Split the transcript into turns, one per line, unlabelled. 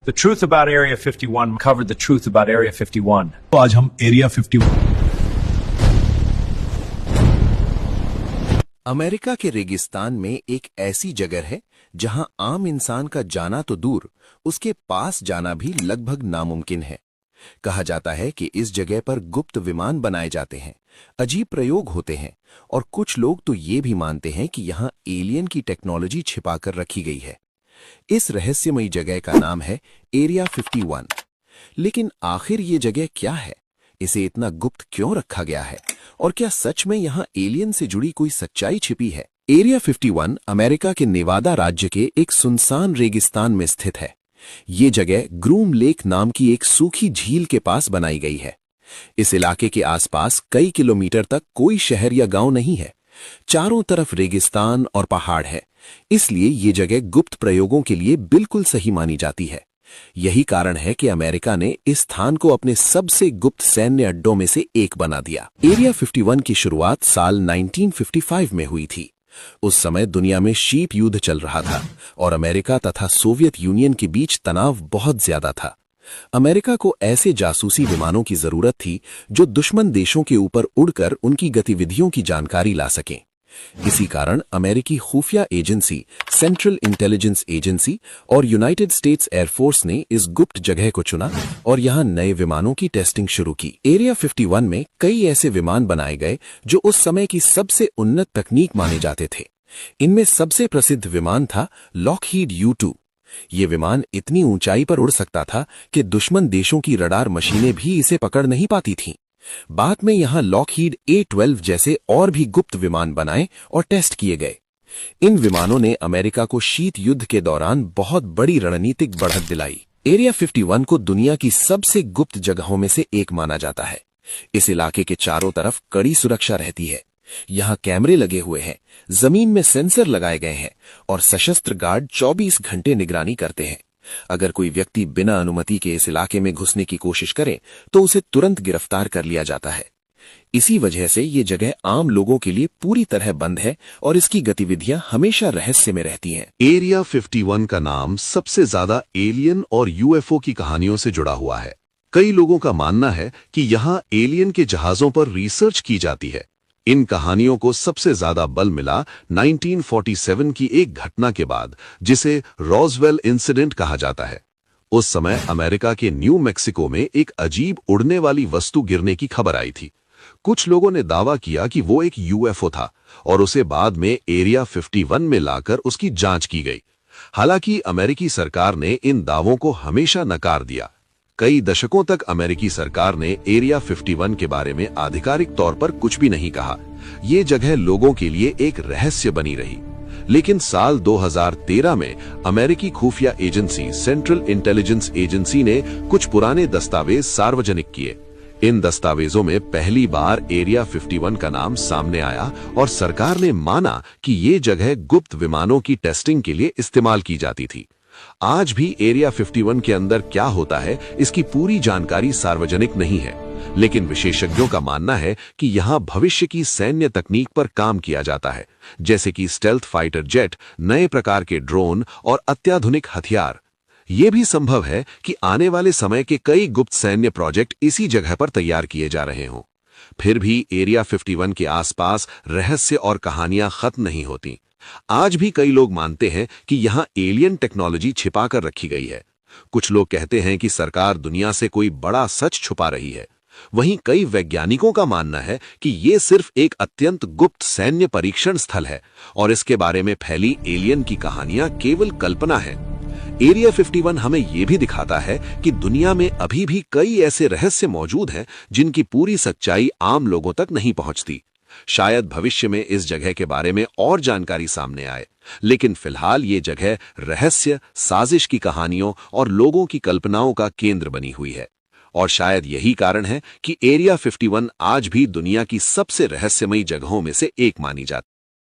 The truth about Area 51 covered the truth about Area 51.
तो आज हम एरिया 51।
अमेरिका के रेगिस्तान में एक ऐसी जगह है जहां आम इंसान का जाना तो दूर, उसके पास जाना भी लगभग नामुमकिन है। कहा जाता है कि इस जगह पर गुप्त विमान बनाए जाते हैं, अजीब प्रयोग होते हैं और कुछ लोग तो ये भी मानते हैं कि यहां एलियन की टेक्नोलॉजी छिपाकर रखी गई है। इस रहस्यमयी जगह का नाम है एरिया 51। लेकिन आखिर ये जगह क्या है? इसे इतना गुप्त क्यों रखा गया है? और क्या सच में यहां एलियन से जुड़ी कोई सच्चाई छिपी है? एरिया 51 अमेरिका के नेवादा राज्य के एक सुनसान रेगिस्तान में स्थित है। ये जगह ग्रूम लेक नाम की एक सूखी झील के पास बनाई गई है। इस इलाके के आसपास कई किलोमीटर तक कोई शहर या गांव नहीं है। चारों तरफ रेगिस्तान और पहाड़ है, इसलिए ये जगह गुप्त प्रयोगों के लिए बिल्कुल सही मानी जाती है। यही कारण है कि अमेरिका ने इस स्थान को अपने सबसे गुप्त सैन्य अड्डों में से एक बना दिया। एरिया 51 की शुरुआत साल 1955 में हुई थी। उस समय दुनिया में शीत युद्ध चल रहा था और अमेरिका तथा सोवियत यूनियन के बीच तनाव बहुत ज्यादा था। अमेरिका को ऐसे जासूसी विमानों की जरूरत थी जो दुश्मन देशों के ऊपर उड़कर उनकी गतिविधियों की जानकारी ला सकें। इसी कारण अमेरिकी खुफिया एजेंसी, सेंट्रल इंटेलिजेंस एजेंसी और यूनाइटेड स्टेट्स एयरफोर्स ने इस गुप्त जगह को चुना और यहां नए विमानों की टेस्टिंग शुरू की। एरिया 51 में कई ऐसे विमान बनाए गए जो उस समय की सबसे उन्नत तकनीक माने जाते थे। इनमें सबसे प्रसिद्ध विमान था लॉकहीड U-2। ये विमान इतनी ऊंचाई पर उड़ सकता था कि दुश्मन देशों की रडार मशीनें भी इसे पकड़ नहीं पाती थीं। बाद में यहां लॉकहीड A-12 जैसे और भी गुप्त विमान बनाए और टेस्ट किए गए। इन विमानों ने अमेरिका को शीत युद्ध के दौरान बहुत बड़ी रणनीतिक बढ़त दिलाई। एरिया 51 को दुनिया की सबसे गुप्त जगहों में से एक माना जाता है। इस इलाके के चारों तरफ कड़ी सुरक्षा रहती है। यहां कैमरे लगे हुए हैं, जमीन में सेंसर लगाए गए हैं और सशस्त्र गार्ड 24 घंटे निगरानी करते हैं। अगर कोई व्यक्ति बिना अनुमति के इस इलाके में घुसने की कोशिश करे तो उसे तुरंत गिरफ्तार कर लिया जाता है। इसी वजह से ये जगह आम लोगों के लिए पूरी तरह बंद है और इसकी गतिविधियां हमेशा रहस्य में रहती हैं।
एरिया 51 का नाम सबसे ज्यादा एलियन और UFO की कहानियों से जुड़ा हुआ है। कई लोगों का मानना है कि यहाँ एलियन के जहाजों पर रिसर्च की जाती है। इन कहानियों को सबसे ज्यादा बल मिला 1947 की एक घटना के बाद, जिसे रॉसवेल इंसिडेंट कहा जाता है। उस समय अमेरिका के न्यू मैक्सिको में एक अजीब उड़ने वाली वस्तु गिरने की खबर आई थी। कुछ लोगों ने दावा किया कि वो एक UFO था और उसे बाद में एरिया 51 में लाकर उसकी जांच की गई। हालांकि अमेरिकी सरकार ने इन दावों को हमेशा नकार दिया। कई दशकों तक अमेरिकी सरकार ने एरिया 51 के बारे में आधिकारिक तौर पर कुछ भी नहीं कहा। ये जगह लोगों के लिए एक रहस्य बनी रही। लेकिन साल 2013 में अमेरिकी खुफिया एजेंसी, सेंट्रल इंटेलिजेंस एजेंसी ने कुछ पुराने दस्तावेज सार्वजनिक किए। इन दस्तावेजों में पहली बार एरिया 51 का नाम सामने आया और सरकार ने माना कि ये जगह गुप्त विमानों की टेस्टिंग के लिए इस्तेमाल की जाती थी। आज भी एरिया 51 के अंदर क्या होता है, इसकी पूरी जानकारी सार्वजनिक नहीं है, लेकिन विशेषज्ञों का मानना है कि यहाँ भविष्य की सैन्य तकनीक पर काम किया जाता है, जैसे कि स्टेल्थ फाइटर जेट, नए प्रकार के ड्रोन और अत्याधुनिक हथियार। ये भी संभव है कि आने वाले समय के कई गुप्त सैन्य प्रोजेक्ट इसी जगह पर तैयार किए जा रहे हों। फिर भी एरिया 51 के आसपास रहस्य और कहानियां खत्म नहीं होती। आज भी कई लोग मानते हैं कि यहां एलियन टेक्नोलॉजी छिपा कर रखी गई है। कुछ लोग कहते हैं कि सरकार दुनिया से कोई बड़ा सच छुपा रही है। वहीं कई वैज्ञानिकों का मानना है कि ये सिर्फ एक अत्यंत गुप्त सैन्य परीक्षण स्थल है और इसके बारे में फैली एलियन की कहानियां केवल कल्पना है। एरिया 51 हमें यह भी दिखाता है कि दुनिया में अभी भी कई ऐसे रहस्य मौजूद हैं जिनकी पूरी सच्चाई आम लोगों तक नहीं पहुंचती। शायद भविष्य में इस जगह के बारे में और जानकारी सामने आए, लेकिन फिलहाल ये जगह रहस्य, साजिश की कहानियों और लोगों की कल्पनाओं का केंद्र बनी हुई है। और शायद यही कारण है कि एरिया 51 आज भी दुनिया की सबसे रहस्यमयी जगहों में से एक मानी जाती है।